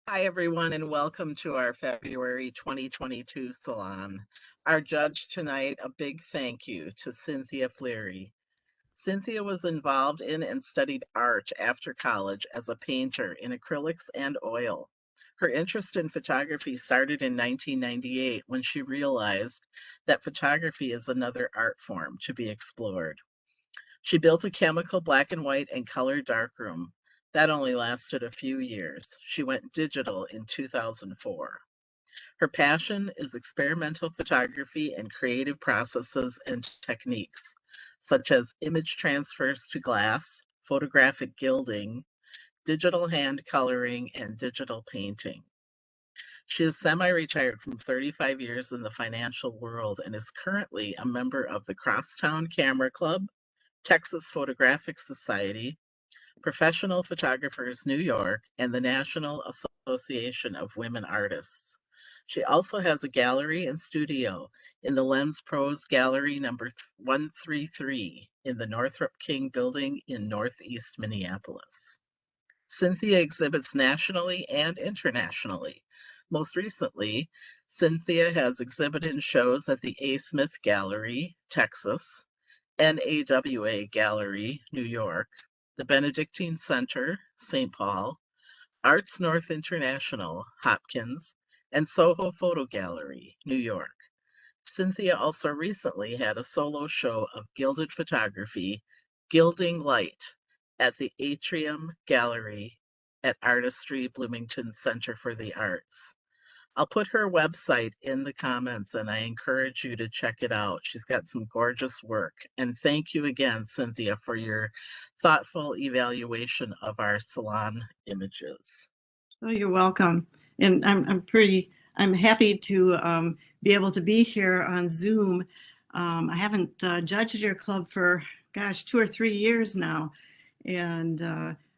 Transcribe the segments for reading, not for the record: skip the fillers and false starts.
Hi, everyone, and welcome to our February 2022 Salon. Our judge tonight, a big thank you to Cynthia Fleary. Cynthia was involved in and studied art after college as a painter in acrylics and oil. Her interest in photography started in 1998 when she realized that photography is another art form to be explored. She built a chemical black and white and color darkroom. That only lasted a few years. She went digital in 2004. Her passion is experimental photography and creative processes and techniques, such as image transfers to glass, photographic gilding, digital hand coloring, and digital painting. She is semi retired from 35 years in the financial world and is currently a member of the Crosstown Camera Club, Texas Photographic Society, Professional Photographers New York, and the National Association of Women Artists. She also has a gallery and studio in the Lens Pros Gallery number 133 in the Northrop King building in Northeast Minneapolis. Cynthia exhibits nationally and internationally. Most recently, Cynthia has exhibited in shows at the A. Smith Gallery, Texas, NAWA Gallery, New York, the Benedictine Center, St. Paul, Arts North International, Hopkins, and Soho Photo Gallery, New York. Cynthia also recently had a solo show of gilded photography, Gilding Light, at the Atrium Gallery at Artistry Bloomington Center for the Arts. I'll put her website in the comments and I encourage you to check it out. She's got some gorgeous work. And thank you again, Cynthia, for your thoughtful evaluation of our salon images. Oh, you're welcome. And I'm happy to be able to be here on Zoom. I haven't judged your club for, gosh, 2 or 3 years now. And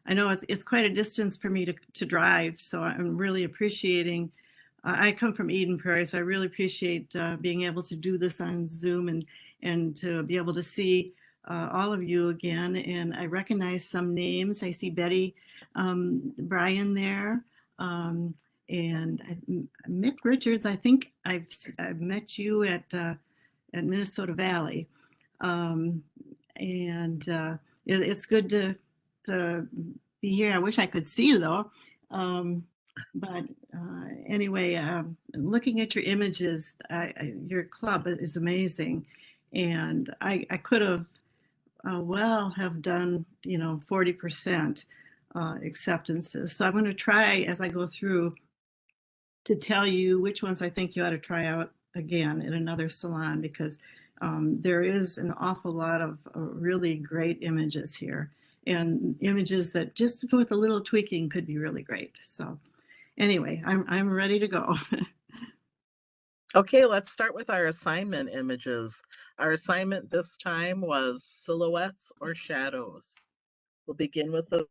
I know it's quite a distance for me to drive. So I'm really appreciating. I come from Eden Prairie, so I really appreciate being able to do this on Zoom and to be able to see all of you again. And I recognize some names. I see Betty Brian there. And Mick Richards, I think I've met you at Minnesota Valley. It's good to be here. I wish I could see you though. But anyway, looking at your images, your club is amazing. And I could have have done, 40% acceptances. So I'm going to try as I go through to tell you which ones I think you ought to try out again in another salon, because there is an awful lot of really great images here, and images that just with a little tweaking could be really great. So anyway, I'm ready to go. Okay, let's start with our assignment images. Our assignment this time was silhouettes or shadows. We'll begin with the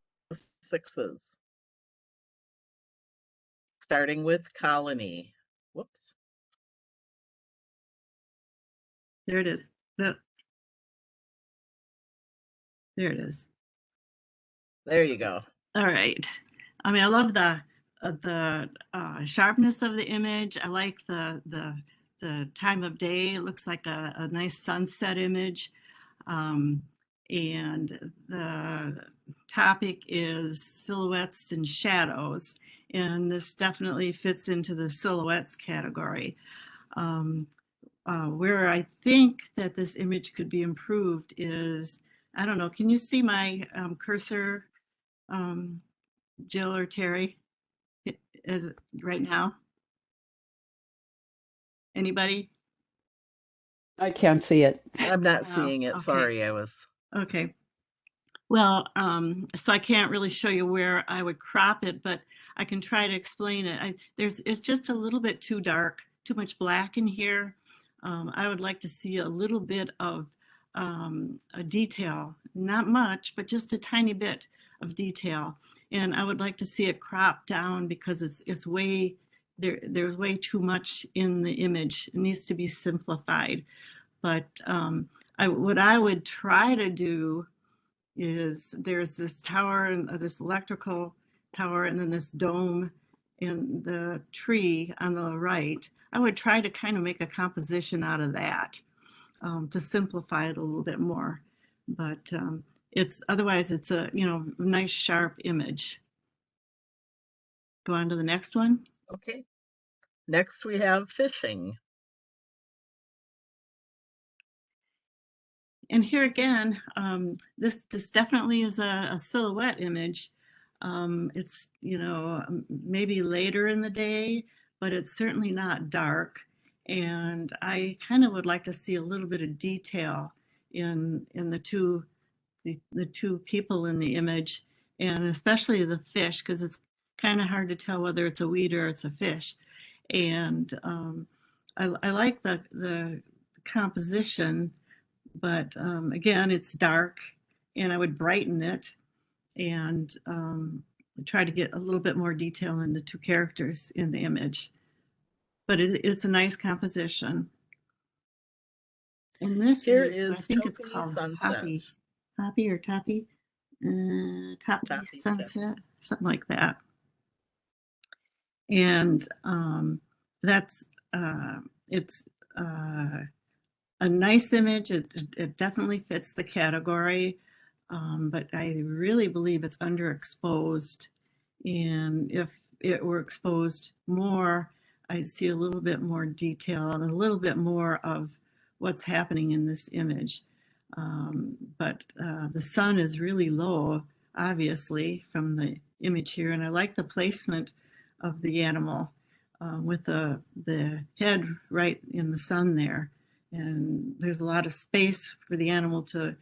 sixes. Starting with Colony. Whoops. There it is. There it is. There you go. All right. I mean, I love the sharpness of the image. I like the time of day. It looks like a nice sunset image. And the topic is silhouettes and shadows. And this definitely fits into the silhouettes category. Where I think that this image could be improved is, I don't know, can you see my cursor, Jill or Terry, is it right now? Anybody? I can't see it. I'm not seeing it. Okay. Sorry, I was. Okay. Well, so I can't really show you where I would crop it, but I can try to explain it. It's just a little bit too dark, too much black in here. I would like to see a little bit of a detail, not much, but just a tiny bit of detail. And I would like to see it cropped down because it's way, there's way too much in the image. It needs to be simplified. But what I would try to do is there's this tower, and this electrical tower, and then this dome and the tree on the right, I would try to kind of make a composition out of that to simplify it a little bit more. But it's otherwise it's a nice sharp image. Go on to the next one. Okay. Next we have fishing. And here again, this definitely is a silhouette image. It's maybe later in the day, but it's certainly not dark. And I kind of would like to see a little bit of detail in the two people in the image, and especially the fish, because it's kind of hard to tell whether it's a weed or it's a fish. And I like the composition, but again, it's dark, and I would brighten it and try to get a little bit more detail in the two characters in the image. But it's a nice composition. And this Here is, I is think it's Topi called Sunset. Toppy or Toppy, Toppy Toppy, Sunset, something like that. And that's it's a nice image. It definitely fits the category, but I really believe it's underexposed. And if it were exposed more, I'd see a little bit more detail and a little bit more of what's happening in this image. But the sun is really low, obviously, from the image here. And I like the placement of the animal with the head right in the sun there. And there's a lot of space for the animal to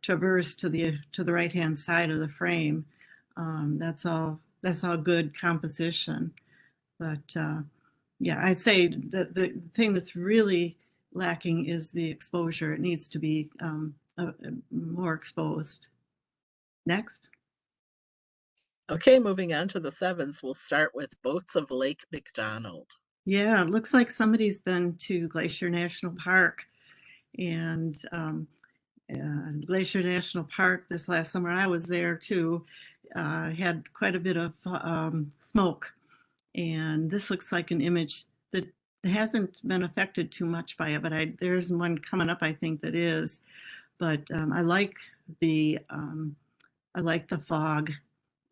traverse to the right hand side of the frame. That's all good composition. But yeah, I'd say that the thing that's really lacking is the exposure. It needs to be more exposed. Next. Okay, moving on to the sevens, we'll start with Boats of Lake Macdonald. Yeah, it looks like somebody's been to Glacier National Park. And Glacier National Park this last summer, I was there too, had quite a bit of smoke. And this looks like an image that hasn't been affected too much by it, but there's one coming up, I think, that is. But I like the fog,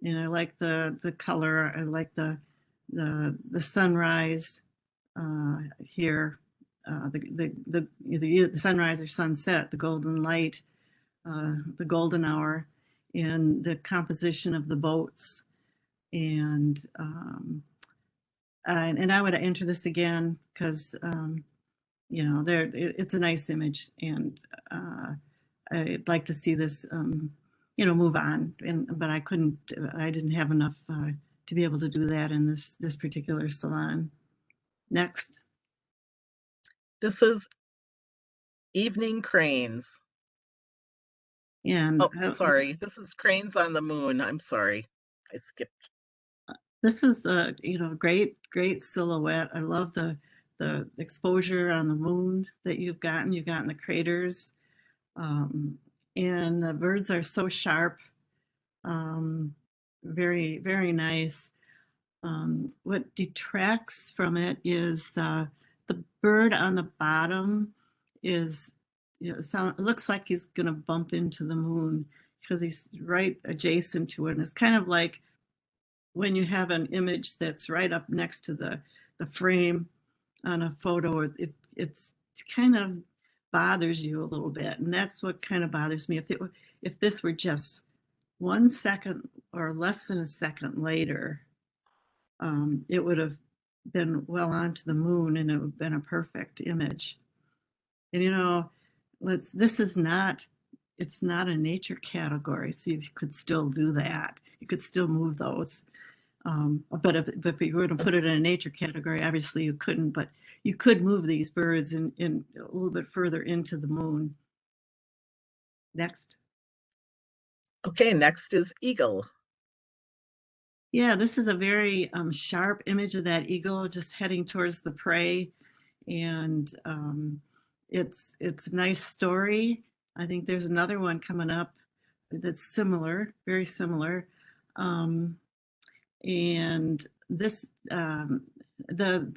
and I like the color. I like the sunrise here, the sunrise or sunset, the golden light, the golden hour, and the composition of the boats. And I would enter this again because it's a nice image, and I'd like to see this move on. But I didn't have enough to be able to do that in this particular salon. Next. This is Evening Cranes. And sorry, this is Cranes on the Moon. I'm sorry, I skipped. This is a great silhouette. I love the exposure on the moon that you've gotten. You've gotten the craters, and the birds are so sharp. Very, very nice. What detracts from it is the bird on the bottom is, it looks like he's going to bump into the moon because he's right adjacent to it. And it's kind of like when you have an image that's right up next to the frame on a photo, it's kind of bothers you a little bit. And that's what kind of bothers me. If this were just 1 second or less than a second later, it would have been well onto the moon, and it would have been a perfect image. And it's not a nature category, so you could still do that. You could still move those. But if you were to put it in a nature category, obviously you couldn't, but you could move these birds in a little bit further into the moon. Next. Okay, next is Eagle. Yeah, this is a very sharp image of that eagle just heading towards the prey. And it's a nice story. I think there's another one coming up that's similar, very similar. And this, the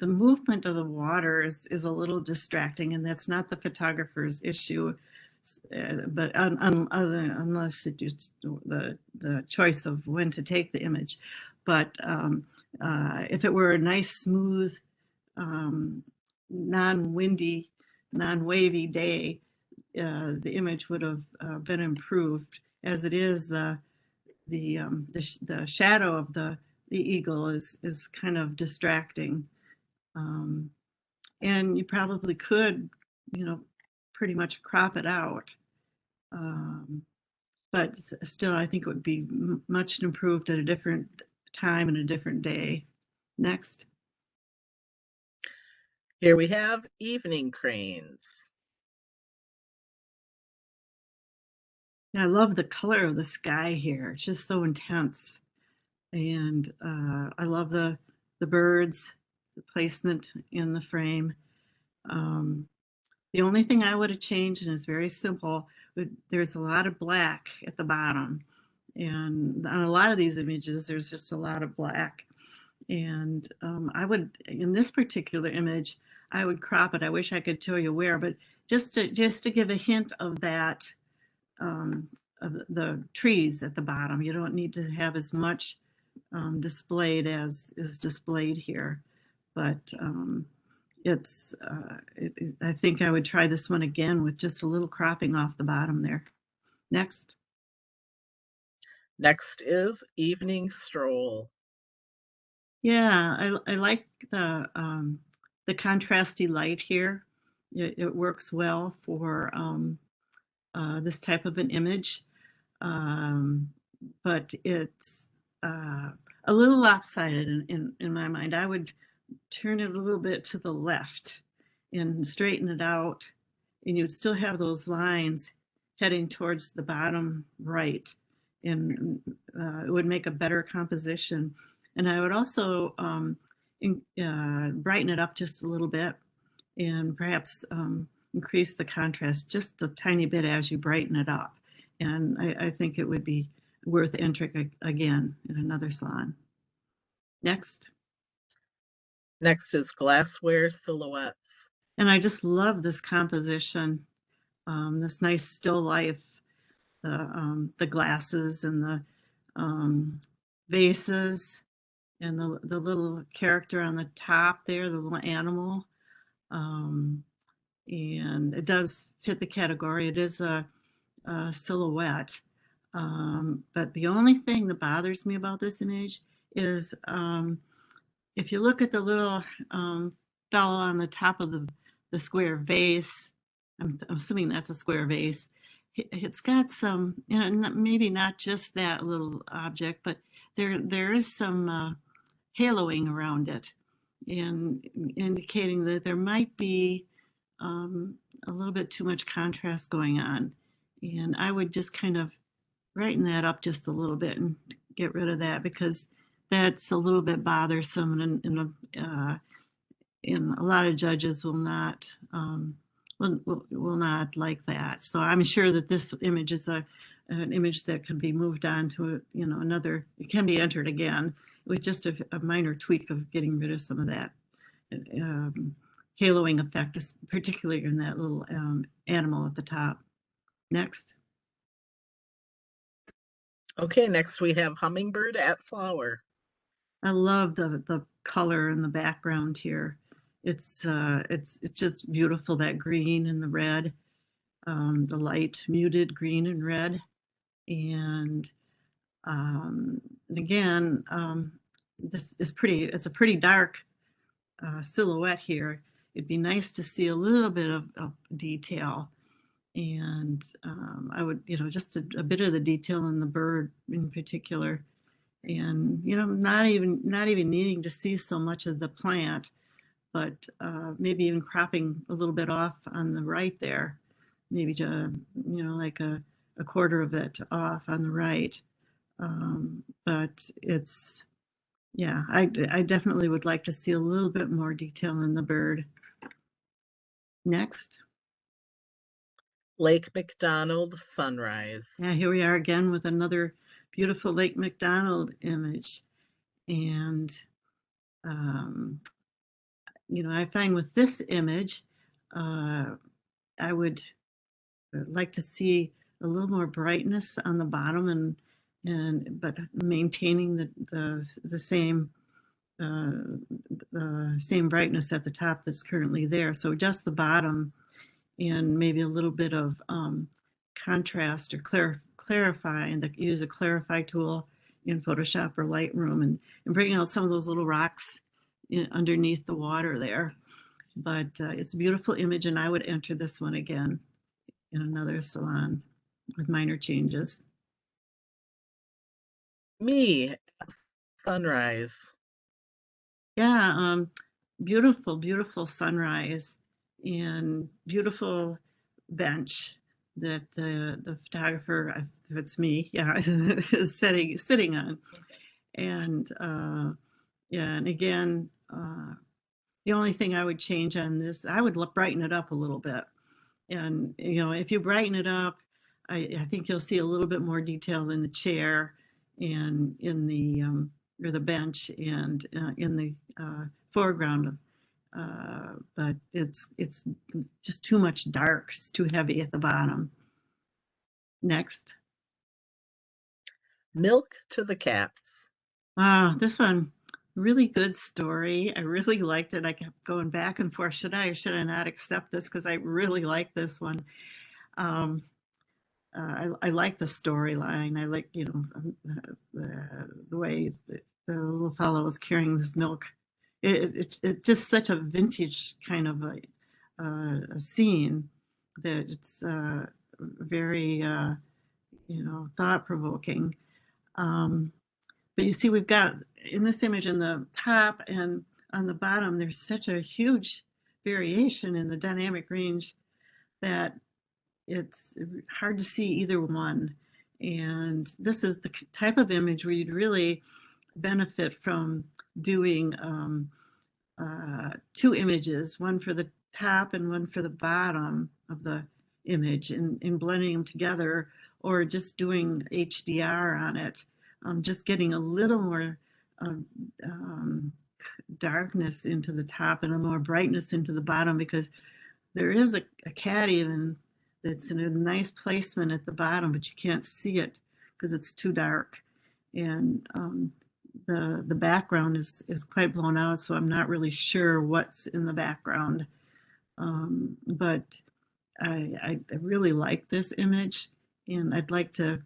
movement of the water is a little distracting, and that's not the photographer's issue. But unless it's the choice of when to take the image. But if it were a nice, smooth, non-windy, non-wavy day, the image would have been improved. As it is, the shadow of the eagle is kind of distracting, and you probably could, pretty much crop it out. But still, I think it would be much improved at a different time and a different day. Next. Here we have evening cranes. I love the color of the sky here. It's just so intense. And I love the birds, the placement in the frame. The only thing I would have changed, and it's very simple, there's a lot of black at the bottom. And on a lot of these images, there's just a lot of black. And I would, in this particular image, I would crop it. I wish I could tell you where, but just to give a hint of that, of the trees at the bottom. You don't need to have as much displayed as is displayed here, but it's I think I would try this one again with just a little cropping off the bottom there. Next. Next is evening stroll. Yeah, I like the contrasty light here. It works well for this type of an image, but it's a little lopsided in my mind. I would turn it a little bit to the left and straighten it out, and you'd still have those lines heading towards the bottom right, and it would make a better composition. And I would also brighten it up just a little bit, and perhaps increase the contrast just a tiny bit as you brighten it up. And I think it would be worth entering again in another salon. Next. Next is Glassware Silhouettes. And I just love this composition, this nice still life, the glasses and the vases, and the little character on the top there, the little animal. And it does fit the category. It is a silhouette. But the only thing that bothers me about this image is if you look at the little fellow on the top of the square vase, I'm assuming that's a square vase, it's got some, maybe not just that little object, but there is some haloing around it, and indicating that there might be a little bit too much contrast going on. And I would just kind of brighten that up just a little bit and get rid of that, because that's a little bit bothersome, and a lot of judges will not like that. So I'm sure that this image is an image that can be moved on to another. It can be entered again with just a minor tweak of getting rid of some of that haloing effect, particularly in that little animal at the top. Next. Okay, next we have Hummingbird at Flower. I love the color in the background here. It's just beautiful, that green and the red, the light muted green and red, and again, this is pretty. It's a pretty dark silhouette here. It'd be nice to see a little bit of detail, and I would, just a bit of the detail in the bird in particular, and not even needing to see so much of the plant, but maybe even cropping a little bit off on the right there, maybe to like a quarter of it off on the right. But it's, yeah, I definitely would like to see a little bit more detail in the bird. Next. Lake Macdonald Sunrise. Yeah, here we are again with another beautiful Lake Macdonald image. And, you know, I find with this image, I would like to see a little more brightness on the bottom but maintaining the same the same brightness at the top that's currently there. So just the bottom and maybe a little bit of contrast or clarify, and use a clarify tool in Photoshop or Lightroom and bring out some of those little rocks underneath the water there. But it's a beautiful image, and I would enter this one again in another salon with minor changes. Me, sunrise. Yeah, beautiful, beautiful sunrise and beautiful bench that the photographer, if it's me, yeah, is sitting on. And yeah, and again, the only thing I would change on this, I would brighten it up a little bit. And, you know, if you brighten it up, I think you'll see a little bit more detail in the chair and in the, or the bench and in the foreground. But it's just too much dark. It's too heavy at the bottom. Next. Milk to the cats. This one, really good story. I really liked it. I kept going back and forth. Should I or should I not accept this? Because I really like this one. I like the storyline. I like, you know, the way the little fellow was carrying this milk. It's just such a vintage kind of a scene that it's very, you know, thought-provoking. But you see, we've got in this image in the top and on the bottom, there's such a huge variation in the dynamic range that it's hard to see either one. And this is the type of image where you'd really benefit from doing two images, one for the top and one for the bottom of the image, and blending them together, or just doing HDR on it. Just getting a little more darkness into the top and a more brightness into the bottom, because there is a cat even that's in a nice placement at the bottom, but you can't see it because it's too dark. And the background is quite blown out, so I'm not really sure what's in the background. But I really like this image, and I'd like to,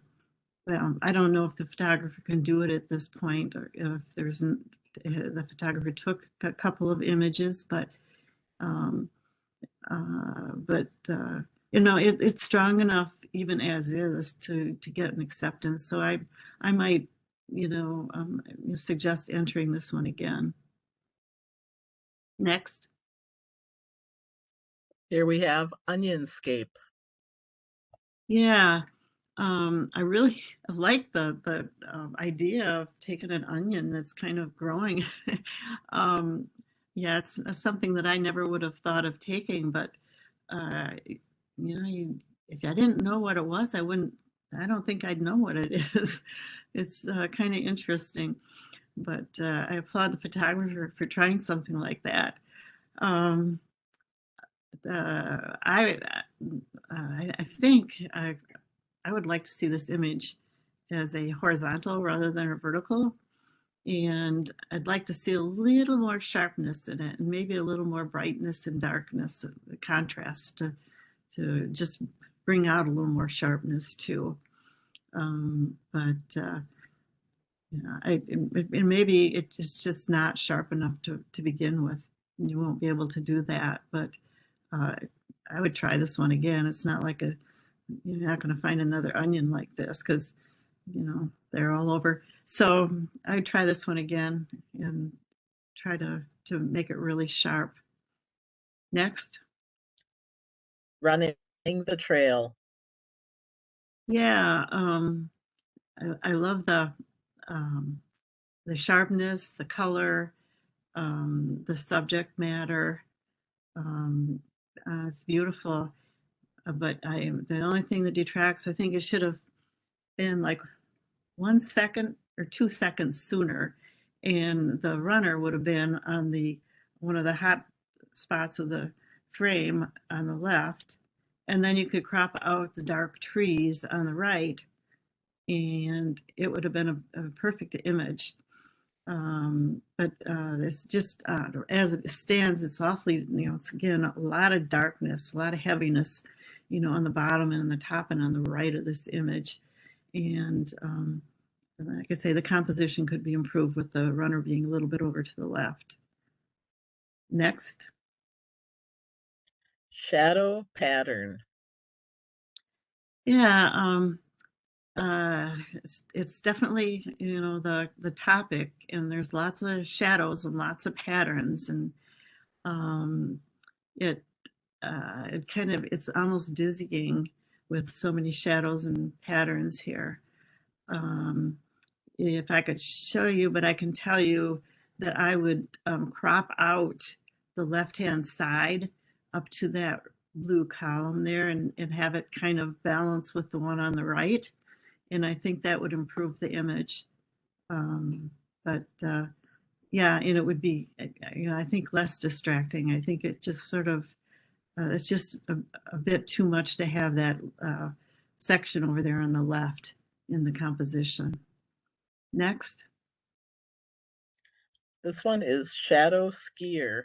I don't know if the photographer can do it at this point, or if the photographer took a couple of images, but you know, it's strong enough even as is to get an acceptance. So I might, you know, suggest entering this one again. Next. Here we have Onionscape. Yeah. I really like the idea of taking an onion that's kind of growing. Yeah, it's something that I never would have thought of taking, but you know, if I didn't know what it was, I don't think I'd know what it is. It's kind of interesting, but I applaud the photographer for trying something like that. I think I would like to see this image as a horizontal rather than a vertical. And I'd like to see a little more sharpness in it, and maybe a little more brightness and darkness, the contrast to just bring out a little more sharpness too. You know, and maybe it's just not sharp enough to begin with. You won't be able to do that, but I would try this one again. It's not like you're not going to find another onion like this, because, you know, they're all over. So I would try this one again and try to make it really sharp. Next. Running the trail. Yeah, I love the sharpness, the color, the subject matter. It's beautiful, but the only thing that detracts, I think it should have been like 1 second or 2 seconds sooner. and the runner would have been on one of the hot spots of the frame on the left, and then you could crop out the dark trees on the right, and it would have been a perfect image. But it's just as it stands, it's awfully, it's again a lot of darkness, a lot of heaviness, on the bottom and on the top and on the right of this image. And like I say, the composition could be improved with the runner being a little bit over to the left. Next. Shadow pattern. Yeah, it's definitely, the topic, and there's lots of shadows and lots of patterns, and it kind of, it's almost dizzying with so many shadows and patterns here. If I could show you, but I can tell you that I would crop out the left-hand side up to that blue column there, and have it kind of balance with the one on the right. And I think that would improve the image. But yeah, and it would be, I think less distracting. I think it just sort of, it's just a bit too much to have that section over there on the left in the composition. Next. This one is Shadow Skier.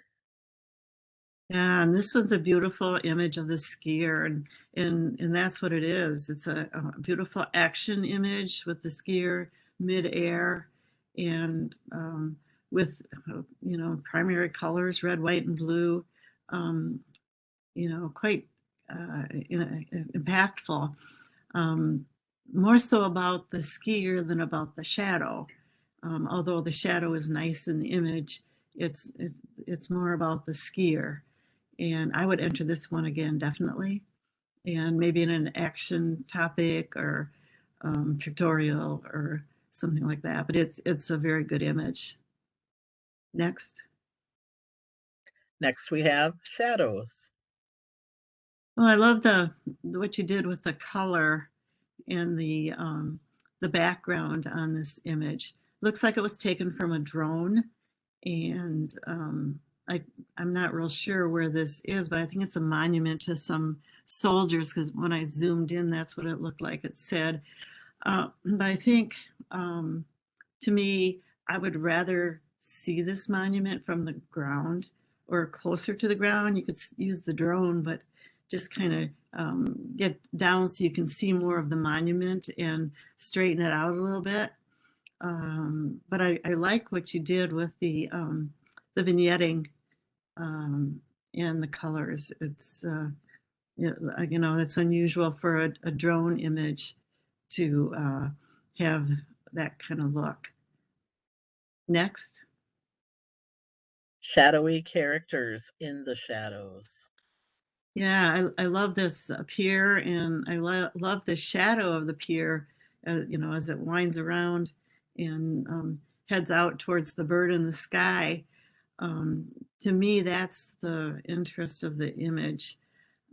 Yeah, and this one's a beautiful image of the skier, and that's what it is. It's a beautiful action image with the skier midair, and with primary colors, red, white, and blue. Quite impactful. More so about the skier than about the shadow. Although the shadow is nice in the image, it's more about the skier. And I would enter this one again, definitely. And maybe in an action topic or pictorial or something like that. But it's a very good image. Next. Next we have Shadows. Well, I love what you did with the color and the background on this image. Looks like it was taken from a drone, and I'm not real sure where this is, but I think it's a monument to some soldiers, because when I zoomed in, that's what it looked like. It said, but I think to me, I would rather see this monument from the ground or closer to the ground. You could use the drone, but just kind of get down so you can see more of the monument and straighten it out a little bit. But I like what you did with the vignetting and the colors. It's it's unusual for a drone image to have that kind of look. Next. Shadowy characters in the shadows. Yeah, I love this pier, and I love the shadow of the pier, as it winds around and heads out towards the bird in the sky. To me, that's the interest of the image.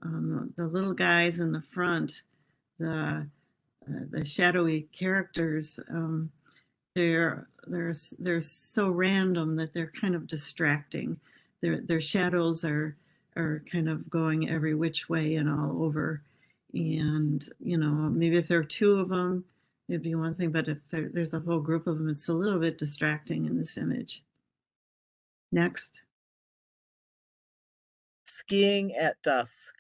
The little guys in the front, the shadowy characters, they're so random that they're kind of distracting. Their shadows are kind of going every which way and all over. And maybe if there are two of them, it'd be one thing, but if there's a whole group of them, it's a little bit distracting in this image. Next. Skiing at dusk.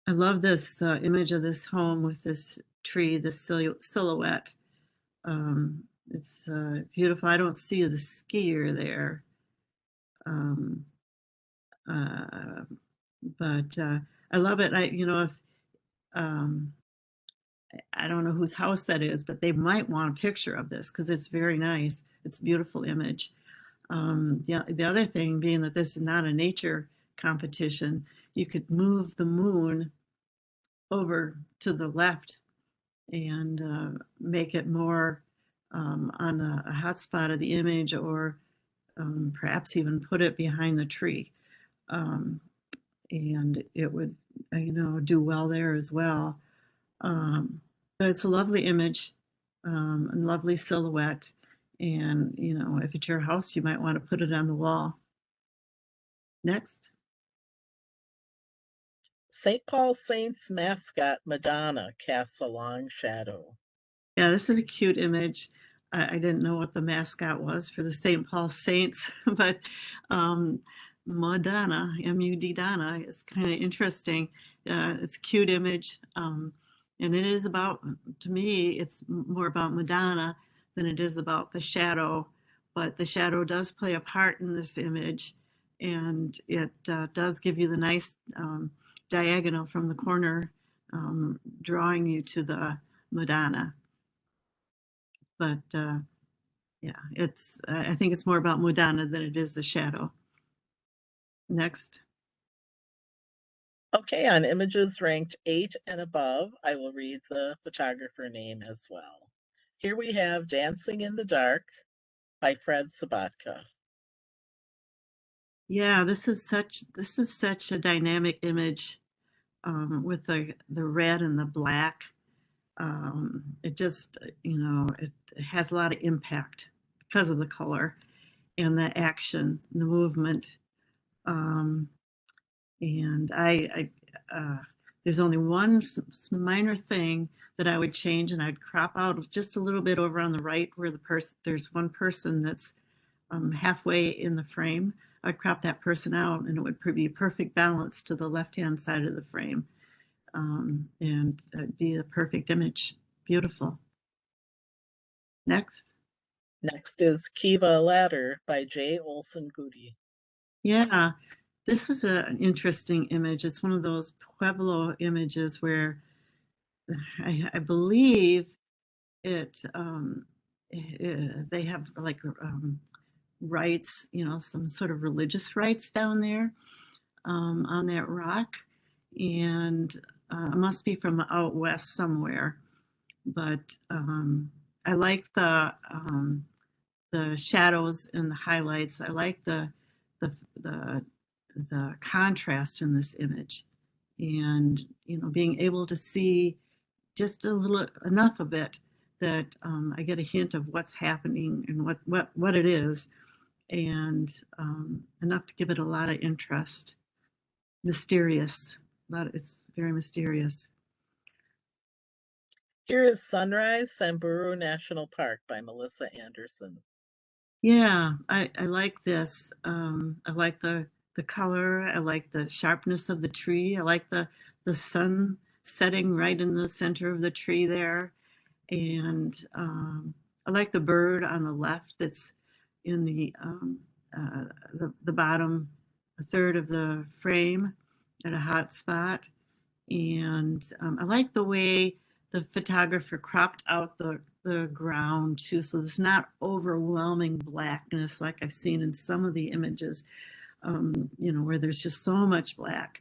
I love this image of this home with this tree, this silhouette. It's beautiful. I don't see the skier there. But I love it. I don't know whose house that is, but they might want a picture of this because it's very nice. It's a beautiful image. The other thing being that this is not a nature competition, you could move the moon over to the left and make it more on a hot spot of the image, or perhaps even put it behind the tree. And it would, do well there as well. But it's a lovely image, and lovely silhouette. And, you know, if it's your house, you might want to put it on the wall. Next. St. Paul Saints mascot Madonna casts a long shadow. Yeah, this is a cute image. I didn't know what the mascot was for the St. Paul Saints, but Madonna, M-U-D Donna, is kind of interesting. It's a cute image. And it is about, to me, it's more about Madonna than it is about the shadow. But the shadow does play a part in this image. And it does give you the nice diagonal from the corner, drawing you to the Madonna. But yeah, it's I think it's more about Madonna than it is the shadow. Next. Okay, on images ranked 8 and above, I will read the photographer name as well. Here we have Dancing in the Dark by Fred Zabotka. Yeah, this is such a dynamic image with the red and the black. It just, you know, it has a lot of impact because of the color and the action, and the movement. And there's only one minor thing that I would change, and I'd crop out just a little bit over on the right where there's one person that's halfway in the frame. I'd crop that person out, and it would be a perfect balance to the left-hand side of the frame, and it'd be the perfect image. Beautiful. Next. Next is Kiva Ladder by J. Olson Goody. Yeah, this is an interesting image. It's one of those Pueblo images where I believe it, they have like rites, you know, some sort of religious rites down there on that rock. And it must be from out west somewhere. But I like the shadows and the highlights. I like the contrast in this image, and you know, being able to see just a little enough of it that I get a hint of what's happening and what it is, and enough to give it a lot of interest. Mysterious. It's very mysterious. Here is Sunrise, Sanboru National Park by Melissa Anderson. Yeah, I like this. I like the color. I like the sharpness of the tree. I like the sun setting right in the center of the tree there. And I like the bird on the left that's in the bottom third of the frame at a hot spot. And I like the way the photographer cropped out the ground too, so there's not overwhelming blackness like I've seen in some of the images, you know, where there's just so much black.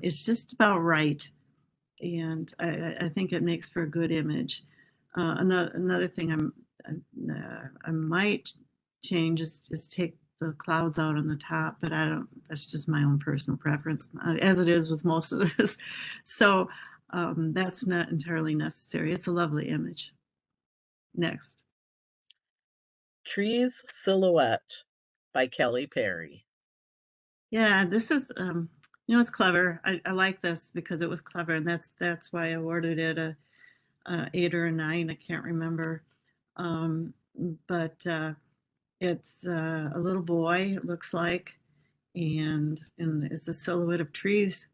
It's just about right, and I think it makes for a good image. Another thing I might change is take the clouds out on the top, but I don't. That's just my own personal preference, as it is with most of this. So that's not entirely necessary. It's a lovely image. Next. Trees Silhouette by Kelly Perry. Yeah, this is you know, it's clever. I like this because it was clever, and that's why I awarded it a 8 or a 9. I can't remember. But it's a little boy, it looks like, and it's a silhouette of trees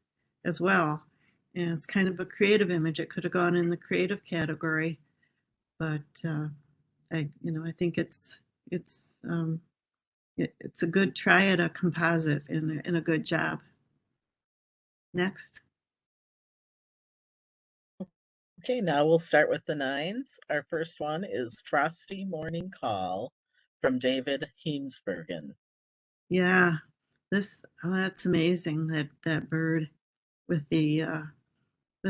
as well. And it's kind of a creative image. It could have gone in the creative category, but I think it's a good try at a composite and a good job. Next. Okay, now we'll start with the 9s. Our first one is Frosty Morning Call from David Heemsbergen. Yeah, that's amazing, that bird with the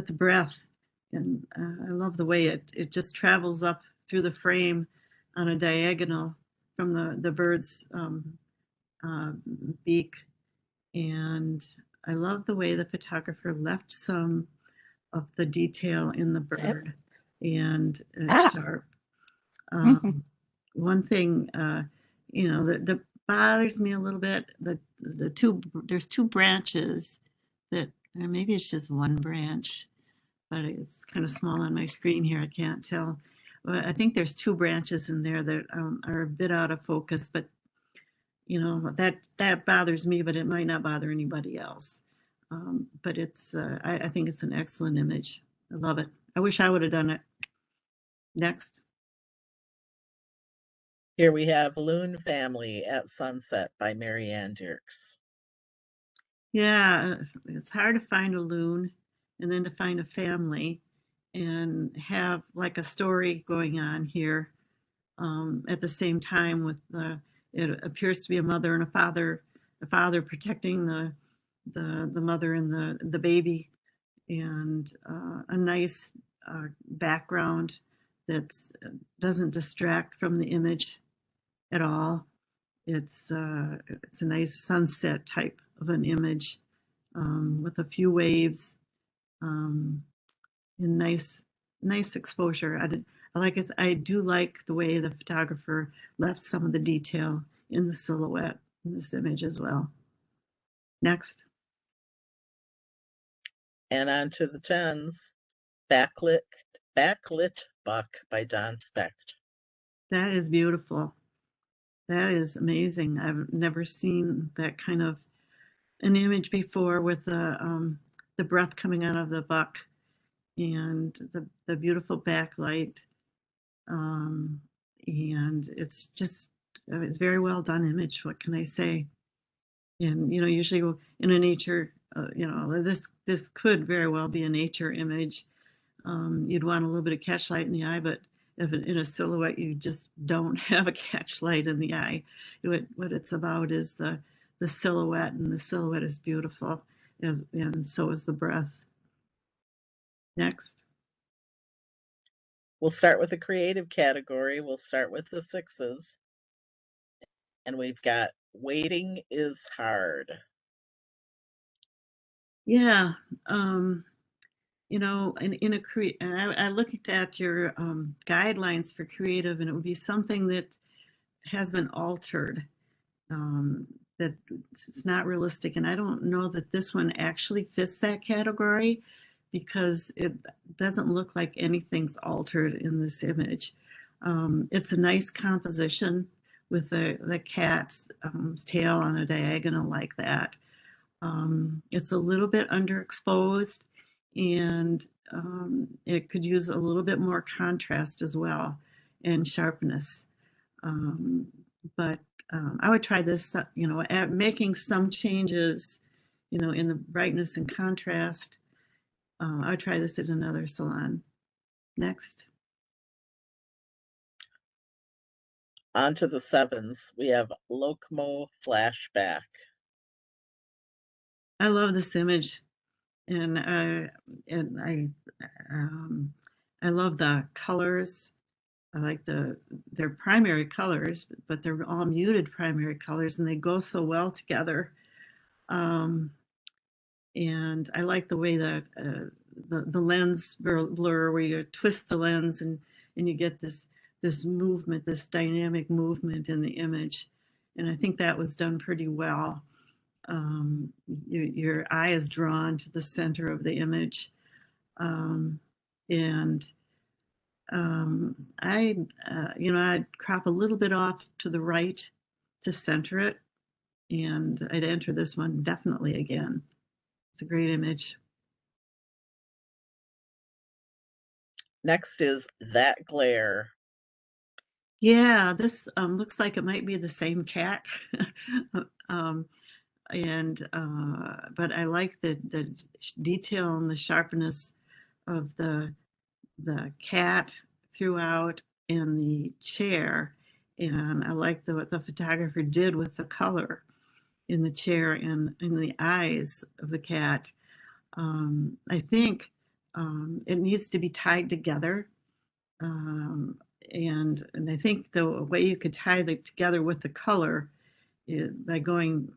breath, and I love the way it just travels up through the frame on a diagonal from the bird's beak, and I love the way the photographer left some of the detail in the bird, and it's sharp. one thing, that bothers me a little bit, there's two branches that, or maybe it's just one branch, but it's kind of small on my screen here. I can't tell. But I think there's two branches in there that are a bit out of focus, but that bothers me, but it might not bother anybody else. But I think it's an excellent image. I love it. I wish I would have done it. Next. Here we have Loon Family at Sunset by Marianne Dirks. Yeah, it's hard to find a loon and then to find a family and have like a story going on here at the same time with it appears to be a mother and a father protecting the mother and the baby, and a nice background that doesn't distract from the image at all. It's a nice sunset type of an image with a few waves and nice exposure. I do like the way the photographer left some of the detail in the silhouette in this image as well. Next. And on to the 10s, Backlit Buck by Don Spect. That is beautiful. That is amazing. I've never seen that kind of an image before with the breath coming out of the buck and the beautiful backlight. And it's very well done image. What can I say? And usually in a nature, this could very well be a nature image. You'd want a little bit of catchlight in the eye, but if in a silhouette you just don't have a catchlight in the eye, what it's about is the silhouette, and the silhouette is beautiful, and so is the breath. Next. We'll start with the creative category. We'll start with the 6s. And we've got Waiting is Hard. Yeah. I looked at your guidelines for creative, and it would be something that has been altered, that it's not realistic. And I don't know that this one actually fits that category because it doesn't look like anything's altered in this image. It's a nice composition with the cat's tail on a diagonal like that. It's a little bit underexposed, and it could use a little bit more contrast as well and sharpness. But I would try this, at making some changes, in the brightness and contrast. I would try this at another salon. Next. On to the 7s. We have Lokmo Flashback. I love this image, and I love the colors. I like their primary colors, but they're all muted primary colors, and they go so well together. And I like the way that the lens blur, where you twist the lens and you get this movement, this dynamic movement in the image. And I think that was done pretty well. Your eye is drawn to the center of the image. I'd crop a little bit off to the right to center it, and I'd enter this one definitely again. It's a great image. Next is That Glare. Yeah, this looks like it might be the same cat. But I like the detail and the sharpness of the cat throughout in the chair, and I like what the photographer did with the color in the chair and in the eyes of the cat. I think it needs to be tied together, and I think the way you could tie it together with the color is by going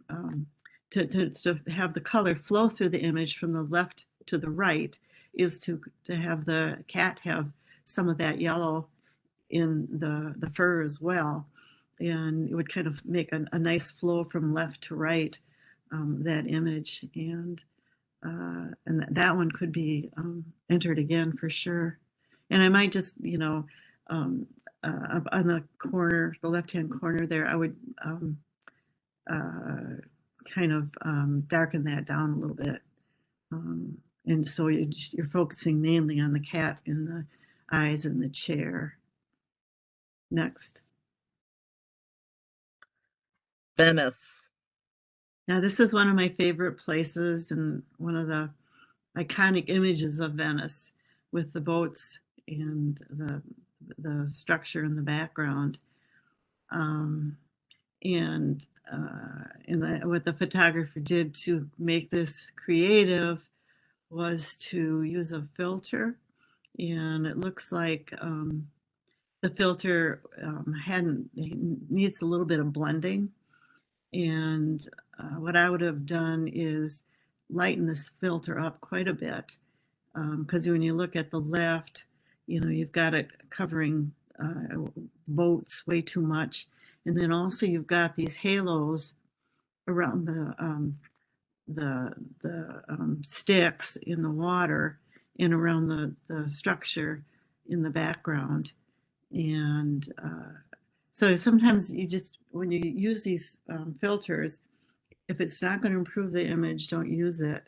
to have the color flow through the image from the left to the right, is to have the cat have some of that yellow in the fur as well. And it would kind of make a nice flow from left to right, that image. And that one could be entered again for sure. And I might just, up on the corner, the left-hand corner there, I would kind of darken that down a little bit. And so you're focusing mainly on the cat and the eyes in the chair. Next. Venice. Now, this is one of my favorite places and one of the iconic images of Venice, with the boats and the structure in the background. What the photographer did to make this creative was to use a filter, and it looks like the filter needs a little bit of blending. And what I would have done is lighten this filter up quite a bit, because when you look at the left, you've got it covering boats way too much. And then also you've got these halos around the sticks in the water and around the structure in the background. And so sometimes when you use these filters, if it's not going to improve the image, don't use it.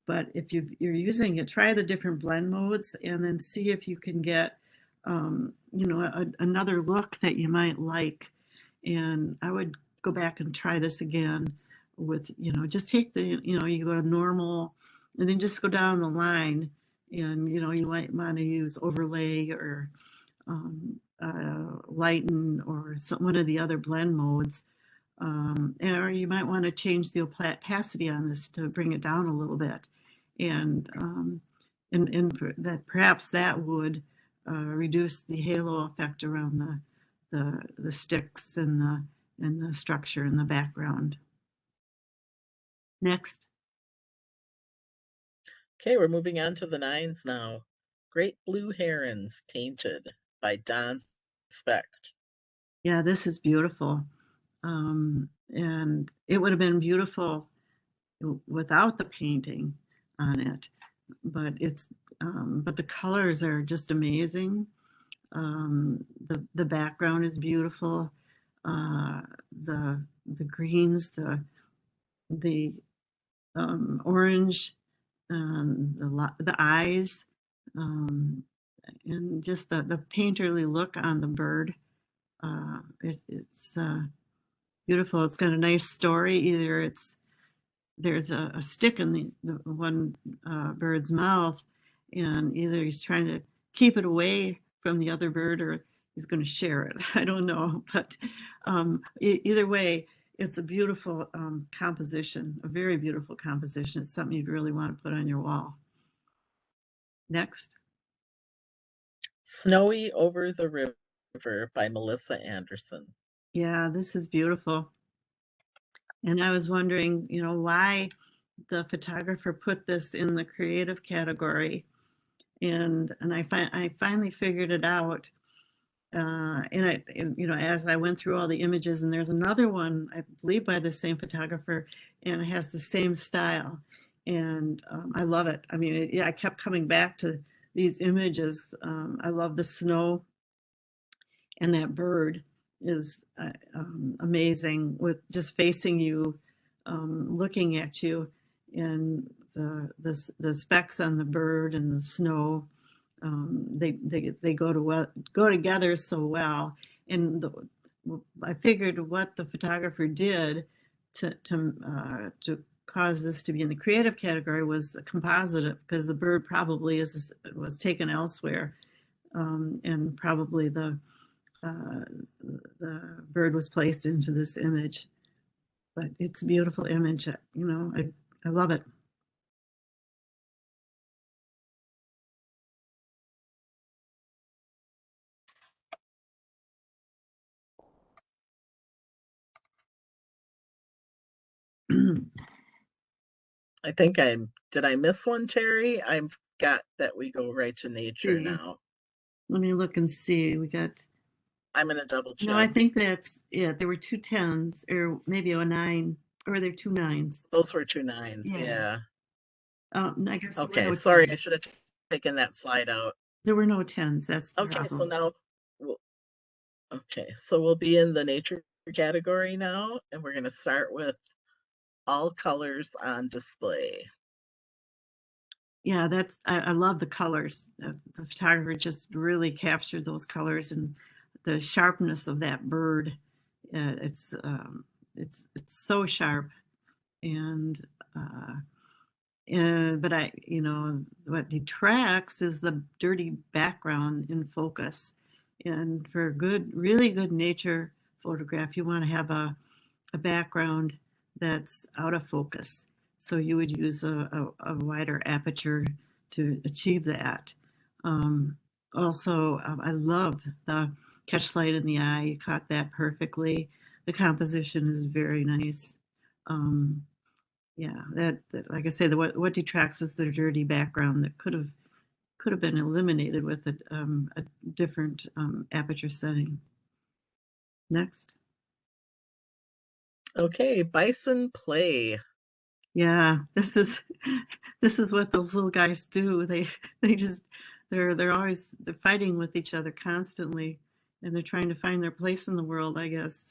But if you're using it, try the different blend modes and then see if you can get, another look that you might like. And I would go back and try this again with, just take you go to normal and then just go down the line. And, you might want to use overlay or lighten or one of the other blend modes. Or you might want to change the opacity on this to bring it down a little bit. And that perhaps that would reduce the halo effect around the sticks and the structure in the background. Next. Okay, we're moving on to the 9s now. Great Blue Herons, painted by Don Spect. Yeah, this is beautiful. And it would have been beautiful without the painting on it, but but the colors are just amazing. The background is beautiful. The greens, the orange, the eyes, and just the painterly look on the bird. It's beautiful. It's got a nice story. Either there's a stick in the one bird's mouth, and either he's trying to keep it away from the other bird or he's going to share it. I don't know, but either way, it's a beautiful composition, a very beautiful composition. It's something you'd really want to put on your wall. Next. Snowy Over the River by Melissa Anderson. Yeah, this is beautiful. And I was wondering, why the photographer put this in the creative category. And I finally figured it out. As I went through all the images, and there's another one, I believe by the same photographer, and it has the same style. And I love it. I mean, I kept coming back to these images. I love the snow, and that bird is amazing, with just facing you, looking at you, and the specks on the bird and the snow. They go together so well. And I figured what the photographer did to cause this to be in the creative category was a composite, because the bird probably was taken elsewhere, and probably the bird was placed into this image. But it's a beautiful image. I love it. I think did I miss one, Terry? I've got that we go right to nature now. Let me look and see. We got I'm gonna double check. No, I think that's it. There were 2 10s or maybe a 9, or there 2 9s. Those were 2 9s, Yeah. yeah. I guess there were Okay, no sorry, I 10s. should have taken that slide out. There were no 10s. That's the Okay, so problem. now we'll be in the nature category now, and we're gonna start with all colors on display. Yeah, I love the colors. The photographer just really captured those colors and the sharpness of that bird. It's so sharp, and but what detracts is the dirty background in focus. And for a good, really good nature photograph, you want to have a background that's out of focus. So you would use a wider aperture to achieve that. Also, I love the catch light in the eye. You caught that perfectly. The composition is very nice. Yeah, that like I say, what detracts is the dirty background that could have been eliminated with a different aperture setting. Next. Okay, bison play. Yeah, this is what those little guys do. They just they're fighting with each other constantly, and they're trying to find their place in the world, I guess.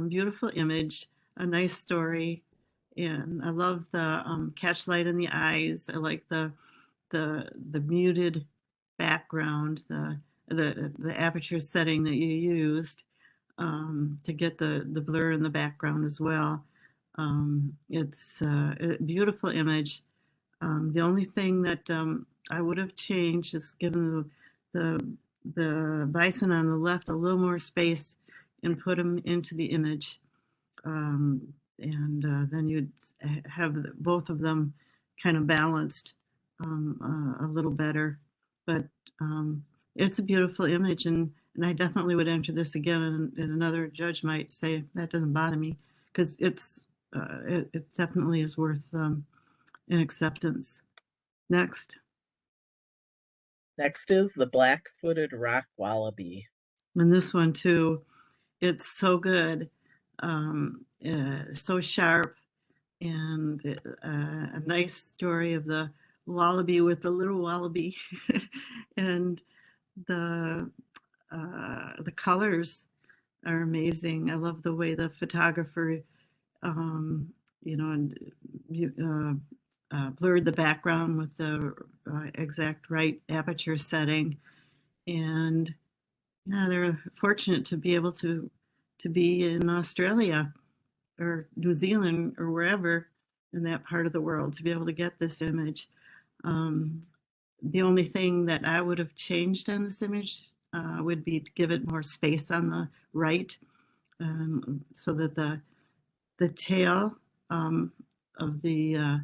Beautiful image, a nice story, and I love the catch light in the eyes. I like the muted background, the aperture setting that you used to get the blur in the background as well. It's a beautiful image. The only thing that I would have changed is given the bison on the left a little more space and put him into the image. Then you'd have both of them kind of balanced a little better. But it's a beautiful image, and I definitely would enter this again. And another judge might say that doesn't bother me because it definitely is worth an acceptance. Next. Next is the black-footed rock wallaby. And this one too, it's so good, so sharp, and a nice story of the wallaby with the little wallaby, and the colors are amazing. I love the way the photographer, blurred the background with the exact right aperture setting, and yeah, they're fortunate to be able to be in Australia or New Zealand or wherever in that part of the world to be able to get this image. The only thing that I would have changed on this image would be to give it more space on the right, so that the tail of the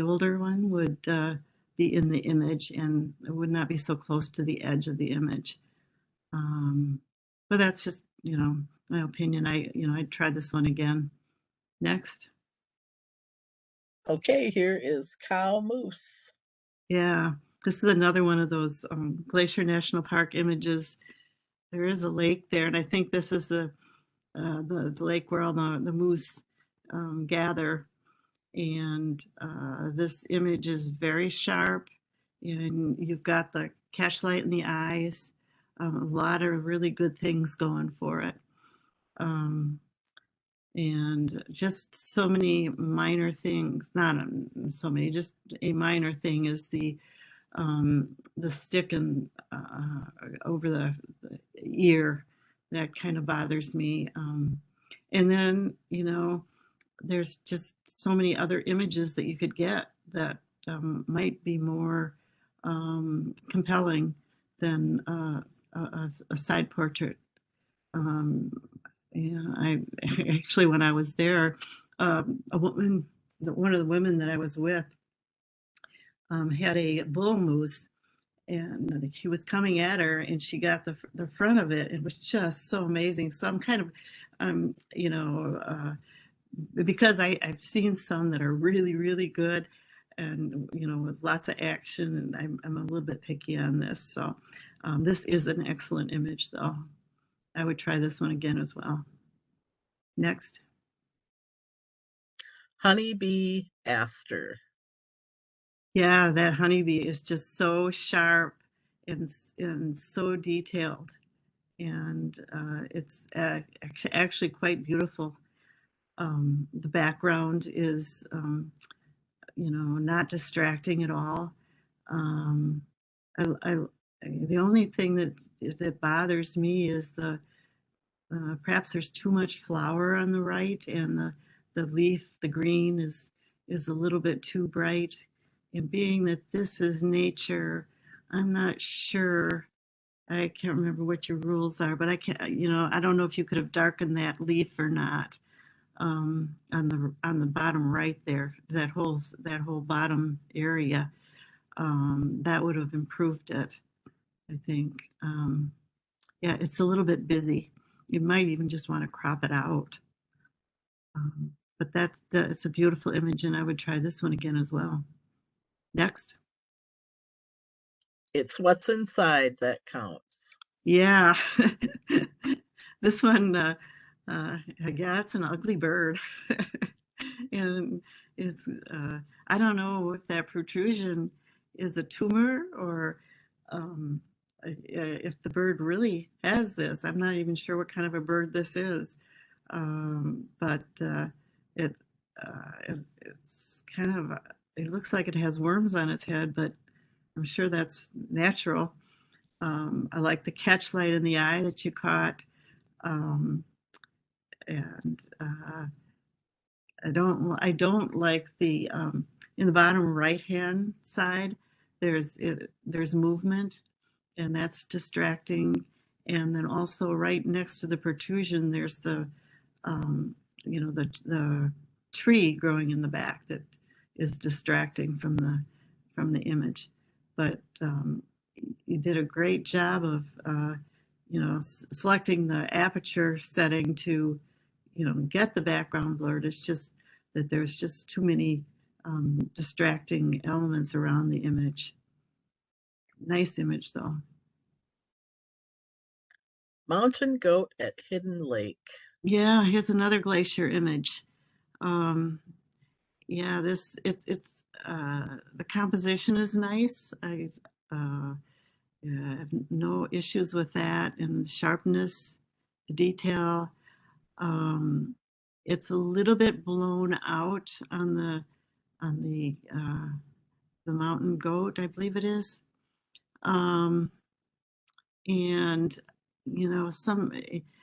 older one would be in the image and it would not be so close to the edge of the image. But that's just my opinion. I'd try this one again. Next. Okay, here is cow moose. Yeah, this is another one of those Glacier National Park images. There is a lake there, and I think this is the lake where all the moose gather. And this image is very sharp, and you've got the catch light in the eyes. A lot of really good things going for it. And just so many minor things, not so many, just a minor thing is the stick and over the ear. That kind of bothers me. And then, there's just so many other images that you could get that might be more compelling than a side portrait. I actually, when I was there, a woman, one of the women that I was with, had a bull moose, and he was coming at her, and she got the front of it. It was just so amazing. So I'm kind of, because I've seen some that are really, really good, and with lots of action, and I'm a little bit picky on this. So this is an excellent image, though. I would try this one again as well. Next. Honeybee Aster. Yeah, that honeybee is just so sharp and so detailed, and it's actually quite beautiful. The background is, not distracting at all. Um, I the only thing that bothers me is perhaps there's too much flower on the right, and the leaf, the green is a little bit too bright. And being that this is nature, I'm not sure. I can't remember what your rules are, but I can't. I don't know if you could have darkened that leaf or not. On the bottom right there, that whole bottom area, that would have improved it, I think. Yeah, it's a little bit busy. You might even just want to crop it out. But it's a beautiful image, and I would try this one again as well. Next. It's what's inside that counts. Yeah. This one, yeah, it's an ugly bird. And it's, I don't know if that protrusion is a tumor or if the bird really has this. I'm not even sure what kind of a bird this is. But it's kind of, it looks like it has worms on its head, but I'm sure that's natural. I like the catchlight in the eye that you caught. And I don't like the in the bottom right hand side. There's movement, and that's distracting. And then also right next to the protrusion, there's the the tree growing in the back that is distracting from the image. But you did a great job of selecting the aperture setting to get the background blurred. It's just that there's just too many distracting elements around the image. Nice image though. Mountain goat at Hidden Lake. Yeah, here's another glacier image. Yeah, it's the composition is nice. I have no issues with that, and the sharpness, the detail. It's a little bit blown out on the mountain goat, I believe it is. And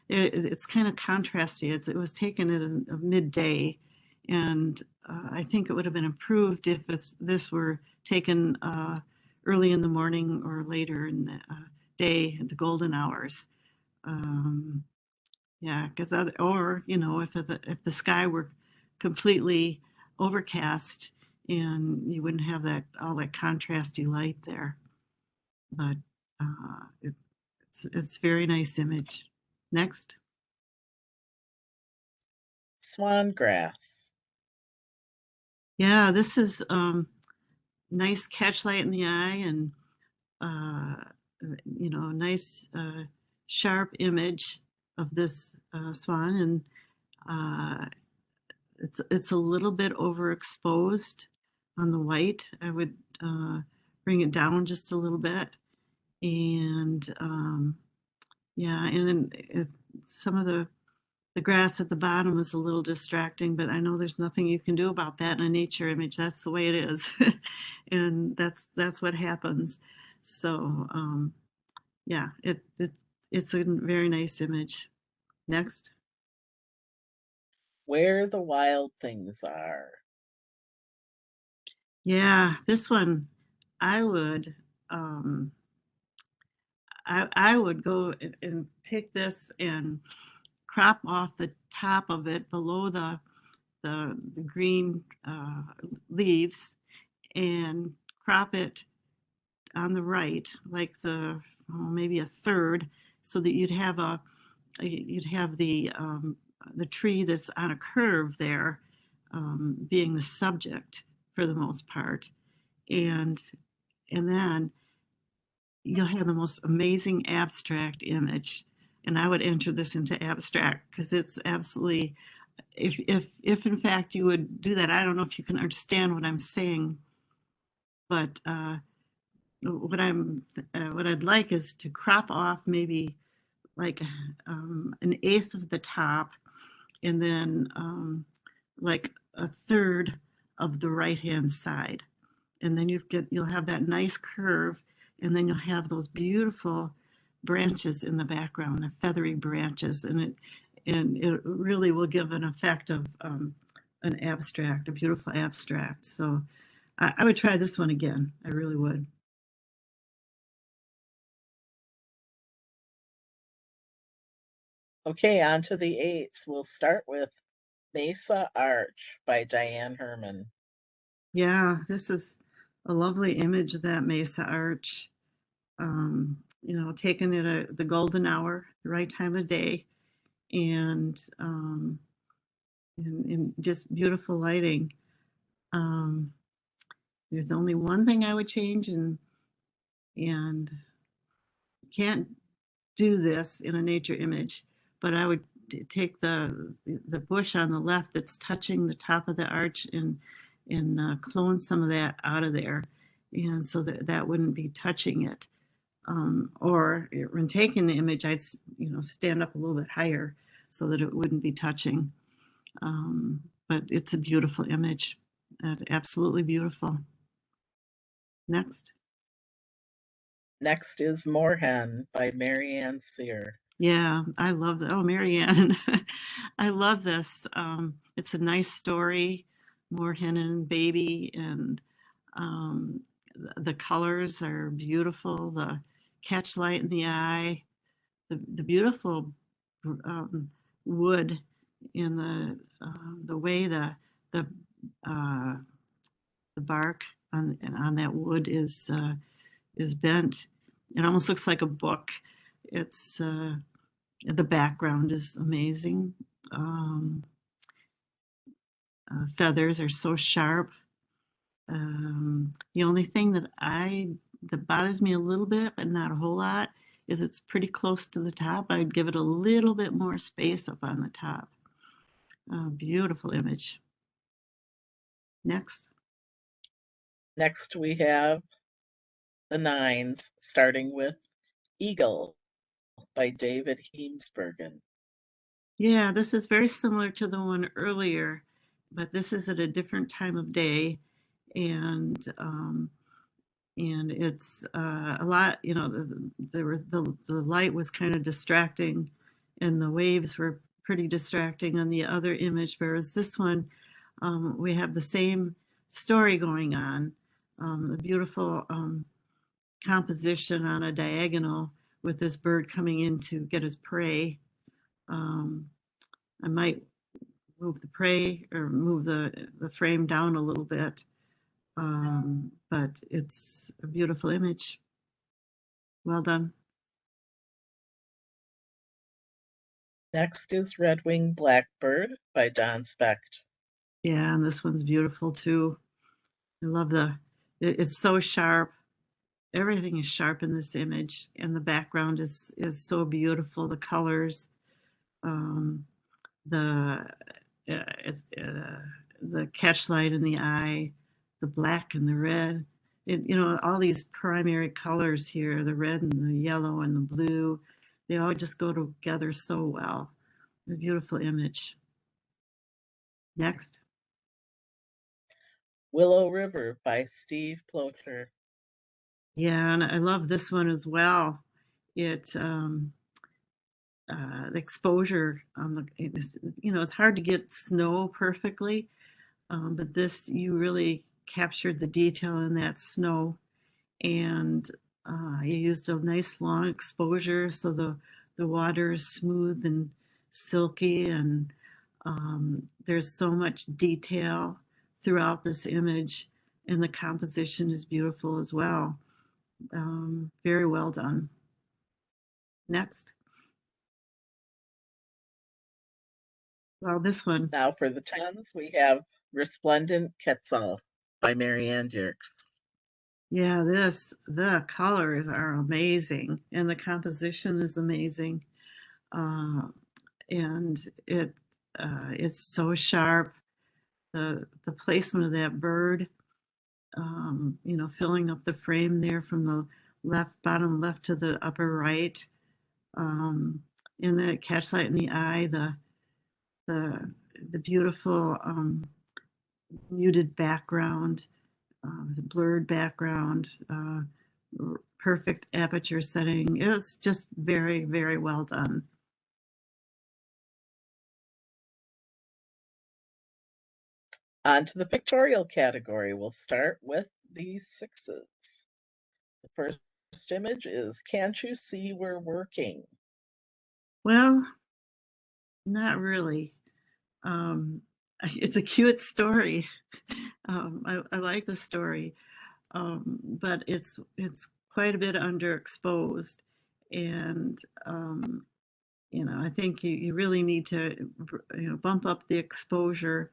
it's kind of contrasty. It was taken at a midday, and I think it would have been improved if this were taken early in the morning or later in the day, the golden hours. Yeah, because if the sky were completely overcast, and you wouldn't have all that contrasty light there. But it's very nice image. Next. Swan grass. Yeah, this is nice catchlight in the eye, and nice sharp image of this swan, and it's a little bit overexposed on the white. I would bring it down just a little bit, and yeah, and then some of the grass at the bottom is a little distracting, but I know there's nothing you can do about that in a nature image. That's the way it is. And that's what happens. So yeah, it's a very nice image. Next. Where the Wild Things Are. Yeah, this one I would I would go and take this and crop off the top of it below the green leaves, and crop it on the right, like maybe a third, so that you'd have the tree that's on a curve there, being the subject for the most part, and then you'll have the most amazing abstract image. and I would enter this into abstract because it's absolutely, if in fact you would do that, I don't know if you can understand what I'm saying, but what I'd like is to crop off maybe like an eighth of the top, and then like a third of the right hand side, and then you'll have that nice curve, and then you'll have those beautiful branches in the background, the feathery branches, and it really will give an effect of an abstract, a beautiful abstract. So I would try this one again. I really would. Okay, on to the 8s. We'll start with Mesa Arch by Diane Herman. Yeah, this is a lovely image of that Mesa Arch. You know, taken at the golden hour, the right time of day, and just beautiful lighting. There's only one thing I would change, and can't do this in a nature image, but I would take the bush on the left that's touching the top of the arch and clone some of that out of there, and so that wouldn't be touching it. Or when taking the image, I'd stand up a little bit higher so that it wouldn't be touching. But it's a beautiful image, absolutely beautiful. Next. Next is Moorhen by Marianne Sear. Yeah, I love that. Oh, Marianne, I love this. It's a nice story, Moorhen and baby, and the colors are beautiful. The catchlight in the eye, the beautiful wood in the way the bark on that wood is bent. It almost looks like a book. It's the background is amazing. Feathers are so sharp. The only thing that bothers me a little bit, but not a whole lot, is it's pretty close to the top. I'd give it a little bit more space up on the top. Beautiful image. Next. Next we have the 9s, starting with Eagle by David Heemsbergen. Yeah, this is very similar to the one earlier, but this is at a different time of day, and it's a lot. You know, the light was kind of distracting, and the waves were pretty distracting on the other image. Whereas this one, we have the same story going on, a beautiful composition on a diagonal with this bird coming in to get his prey. I might move the prey or move the frame down a little bit, but it's a beautiful image. Well done. Next is Red-Winged Blackbird by Don Spect. Yeah, and this one's beautiful too. I love it's so sharp. Everything is sharp in this image, and the background is so beautiful. The colors, the catchlight in the eye, the black and the red. All these primary colors here, the red and the yellow and the blue, they all just go together so well. A beautiful image. Next. Willow River by Steve Plotser. Yeah, and I love this one as well. It the exposure on it's hard to get snow perfectly, but this, you really captured the detail in that snow, and you used a nice long exposure so the water is smooth and silky, and there's so much detail throughout this image, and the composition is beautiful as well. Very well done. Next. Well, this one. Now for the 10s, we have Resplendent Quetzal by Marianne Dirks. Yeah, the colors are amazing, and the composition is amazing. and it's so sharp. The placement of that bird, filling up the frame there from the bottom left to the upper right, and that catchlight in the eye, the beautiful muted background, the blurred background, perfect aperture setting. It's just very, very well done. On to the pictorial category. We'll start with the sixes. The first image is Can't You See We're Working? Well, not really. It's a cute story. I like the story, but it's quite a bit underexposed, and I think you really need to bump up the exposure,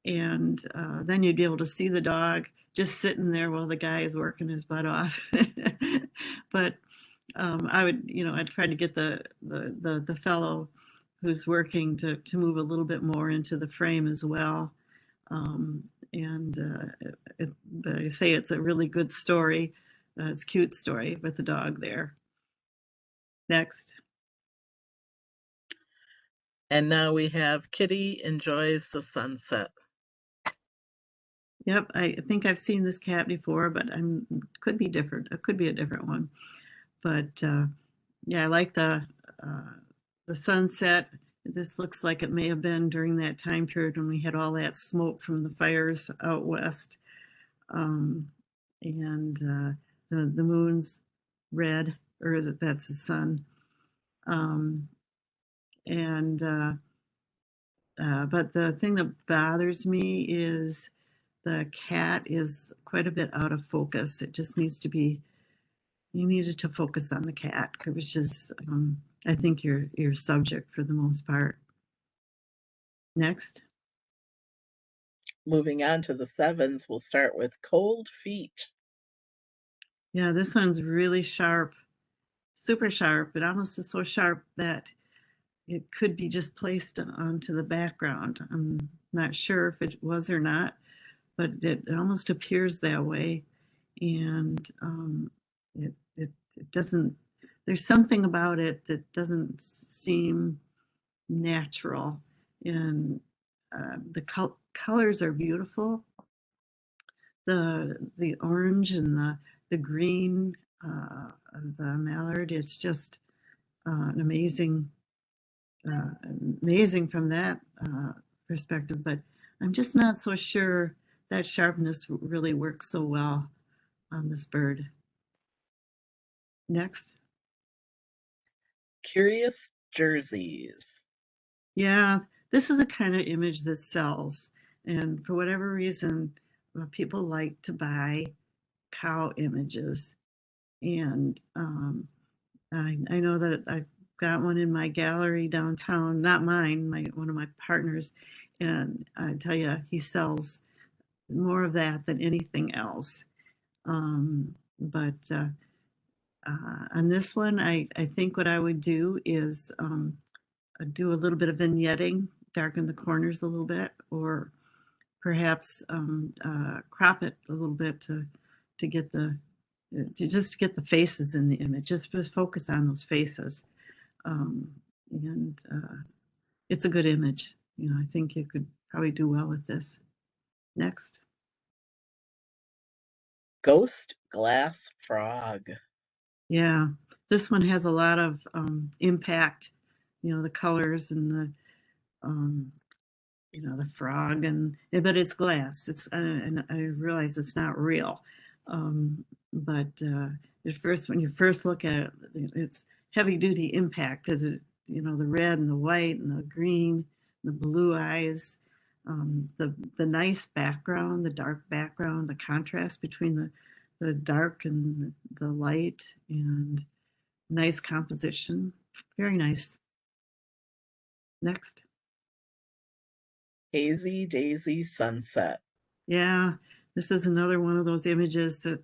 and then you'd be able to see the dog just sitting there while the guy is working his butt off. But I'd try to get the fellow who's working to move a little bit more into the frame as well. But I say it's a really good story. It's a cute story with the dog there. Next. And now we have Kitty Enjoys the Sunset. Yep, I think I've seen this cat before, but could be different. It could be a different one. But yeah, I like the sunset. This looks like it may have been during that time period when we had all that smoke from the fires out west. And the moon's red, or is it that's the sun? But the thing that bothers me is the cat is quite a bit out of focus. It just needs to be, you needed to focus on the cat, which is, I think, your subject for the most part. Next. Moving on to the sevens, we'll start with Cold Feet. Yeah, this one's really sharp, super sharp. It almost is so sharp that it could be just placed onto the background. I'm not sure if it was or not, but it almost appears that way. And it doesn't, there's something about it that doesn't seem natural. And the colors are beautiful. The orange and the green of the mallard, it's just amazing from that perspective. But I'm just not so sure that sharpness really works so well on this bird. Next. Curious Jerseys. Yeah, this is a kind of image that sells. And for whatever reason, people like to buy cow images. And I know that I've got one in my gallery downtown, not mine, one of my partners. And I tell you, he sells more of that than anything else. But on this one, I think what I would do is do a little bit of vignetting, darken the corners a little bit, or perhaps crop it a little bit to get just to get the faces in the image. Just focus on those faces, and it's a good image. I think you could probably do well with this. Next. Ghost Glass Frog. Yeah, this one has a lot of impact. The colors and the frog, but it's glass. And I realize it's not real. But at first, when you first look at it, it's heavy duty impact because the red and the white and the green, the blue eyes, the nice background, the dark background, the contrast between the dark and the light, and nice composition. Very nice. Next. Hazy Daisy Sunset. Yeah, this is another one of those images that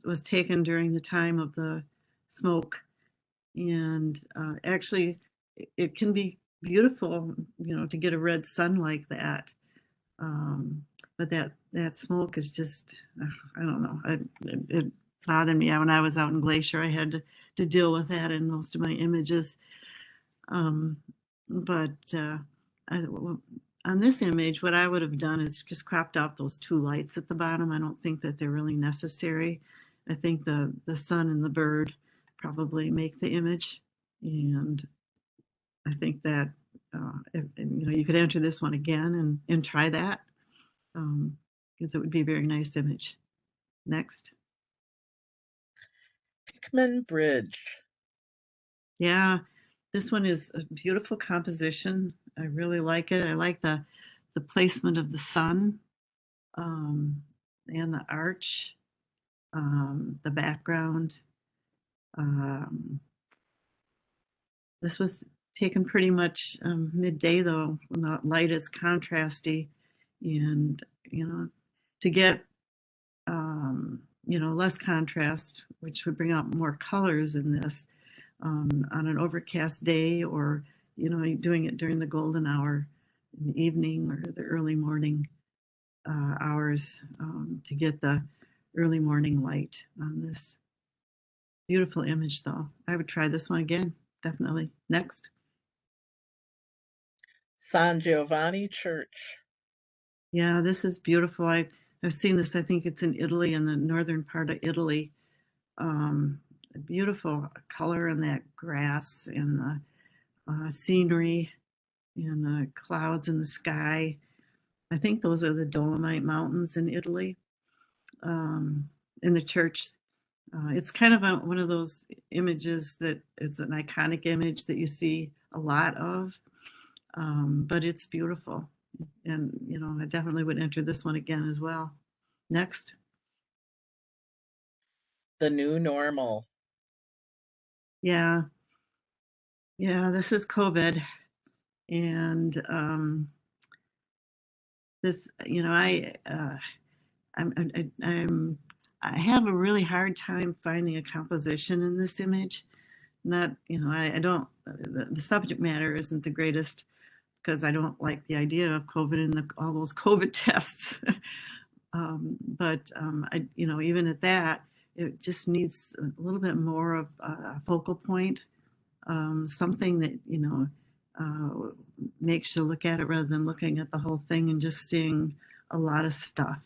was taken during the time of the smoke. And actually, it can be beautiful, to get a red sun like that. But that smoke is just, I don't know. It bothered me. When I was out in Glacier, I had to deal with that in most of my images. But on this image, what I would have done is just cropped out those two lights at the bottom. I don't think that they're really necessary. I think the sun and the bird probably make the image, and I think that you could enter this one again and try that, because it would be a very nice image. Next. Hickman Bridge. Yeah, this one is a beautiful composition. I really like it. I like the placement of the sun, and the arch, the background. This was taken pretty much midday, though, when the light is contrasty, and to get less contrast, which would bring out more colors in this, on an overcast day, or doing it during the golden hour in the evening or the early morning hours, to get the early morning light on this beautiful image. Though I would try this one again, definitely. Next. San Giovanni Church. Yeah, this is beautiful. I've seen this. I think it's in Italy, in the northern part of Italy. Beautiful color in that grass and the scenery and the clouds in the sky. I think those are the Dolomite Mountains in Italy. In the church, it's kind of one of those images that it's an iconic image that you see a lot of, but it's beautiful. And, I definitely would enter this one again as well. Next. The New Normal. Yeah. Yeah, this is COVID. And this, I have a really hard time finding a composition in this image. Not, I don't, the subject matter isn't the greatest, because I don't like the idea of COVID and all those COVID tests. But even at that, it just needs a little bit more of a focal point, something that makes you look at it rather than looking at the whole thing and just seeing a lot of stuff.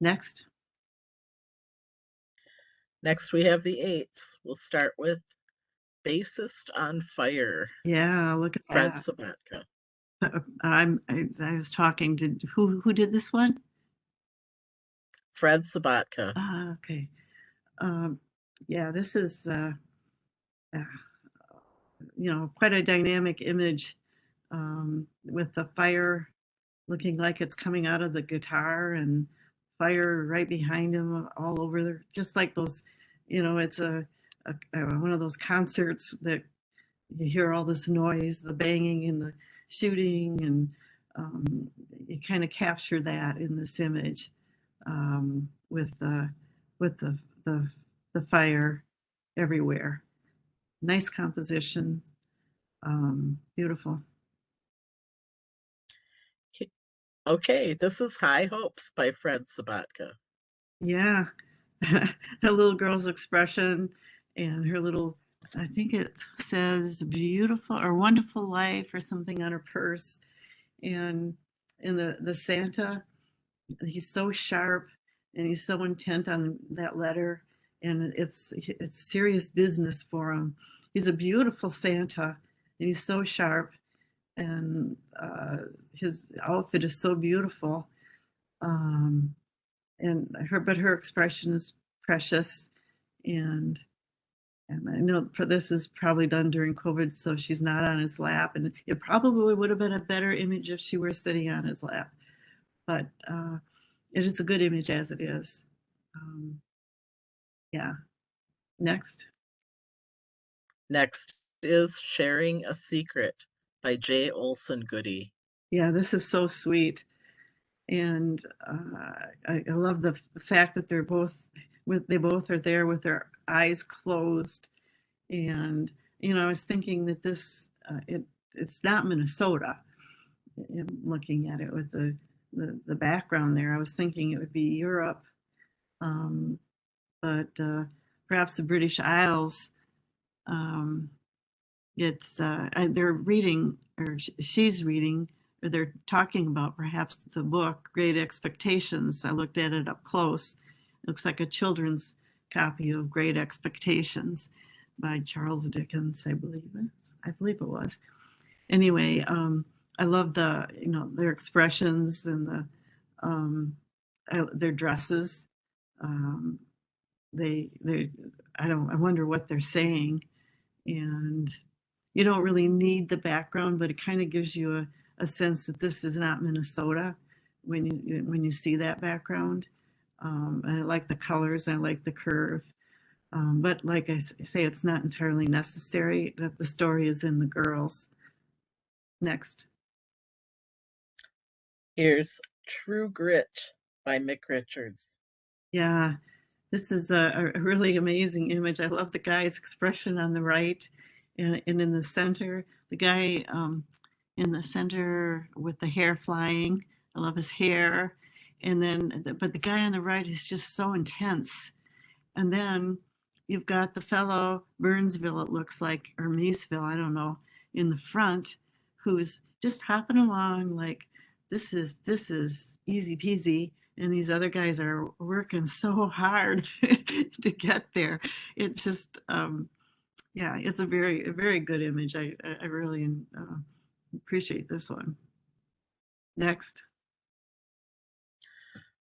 Next. Next, we have the 8th. We'll start with Bassist on Fire. Yeah, look at Fred that. Zabatka. I was talking to who did this one? Fred Zabatka. Okay. Yeah, this is quite a dynamic image, with the fire looking like it's coming out of the guitar, and fire right behind him all over there, just like those, it's a one of those concerts that you hear all this noise, the banging and the shooting, and you kind of capture that in this image, with the fire everywhere. Nice composition, beautiful. Okay, this is High Hopes by Fred Zabatka. Yeah, the little girl's expression and her little, I think it says beautiful or wonderful life or something on her purse. And in the Santa, he's so sharp and he's so intent on that letter, and it's serious business for him. He's a beautiful Santa and he's so sharp, and his outfit is so beautiful. And her expression is precious, and I know this is probably done during COVID, so she's not on his lap, and it probably would have been a better image if she were sitting on his lap, but it is a good image as it is. Yeah. Next. Next is Sharing a Secret by J. Olson Goody. Yeah, this is so sweet. And I love the fact that they're both they both are there with their eyes closed. And, I was thinking that it's not Minnesota. Looking at it with the background there, I was thinking it would be Europe. But perhaps the British Isles. They're reading, or she's reading, or they're talking about perhaps the book Great Expectations. I looked at it up close. It looks like a children's copy of Great Expectations by Charles Dickens, I believe it was. Anyway, I love their expressions and their dresses. I wonder what they're saying, and you don't really need the background, but it kind of gives you a sense that this is not Minnesota when you see that background. And I like the colors, I like the curve, but like I say, it's not entirely necessary that the story is in the girls. Next. Here's True Grit by Mick Richards. Yeah, this is a really amazing image. I love the guy's expression on the right, and in the center, the guy in the center with the hair flying. I love his hair. And then, but the guy on the right is just so intense. And then you've got the fellow, Burnsville, it looks like, or Maysville, I don't know, in the front, who's just hopping along like, this is easy peasy. And these other guys are working so hard to get there. It just, it's a very good image. I really appreciate this one. Next.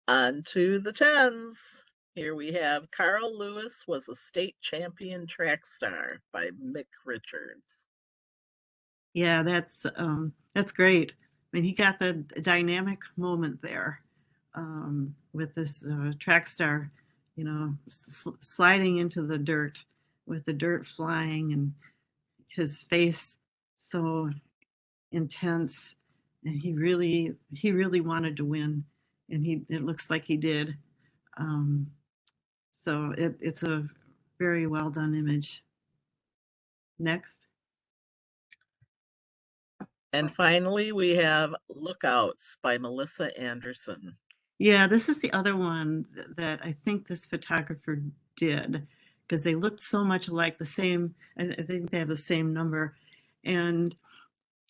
On to the 10s. Here we have Carl Lewis was a state champion track star by Mick Richards. Yeah, that's great. I mean, he got the dynamic moment there with this track star, sliding into the dirt with the dirt flying and his face so intense, and he really wanted to win, and it looks like he did. So it's a very well done image. Next. And finally, we have Lookouts by Melissa Anderson. Yeah, this is the other one that I think this photographer did, because they looked so much alike, the same. I think they have the same number, and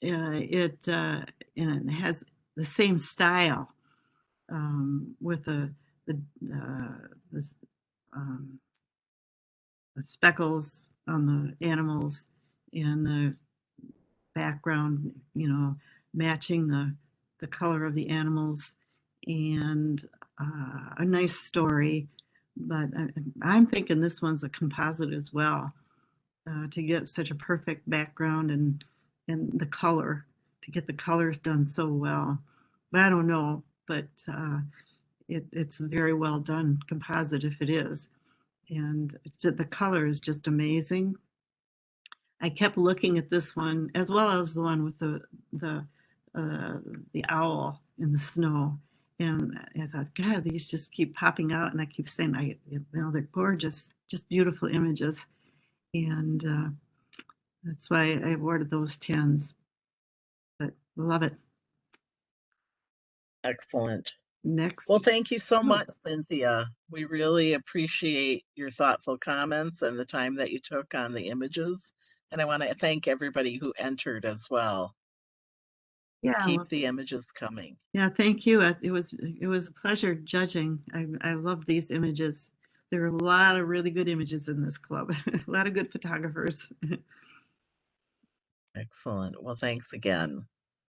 it has the same style with the speckles on the animals and the background, matching the color of the animals, and a nice story. But I'm thinking this one's a composite as well, to get such a perfect background and the color, to get the colors done so well. But I don't know, but it's a very well done composite if it is. And the color is just amazing. I kept looking at this one as well as the one with the owl in the snow, and I thought, God, these just keep popping out, and I keep saying, they're gorgeous, just beautiful images, and that's why I awarded those 10s. But love it. Excellent. Next. Well, thank you so much, Cynthia. We really appreciate your thoughtful comments and the time that you took on the images. And I want to thank everybody who entered as well. Yeah, Keep the images coming. Yeah, thank you. It was a pleasure judging. I love these images. There are a lot of really good images in this club. A lot of good photographers. Excellent. Well, thanks again.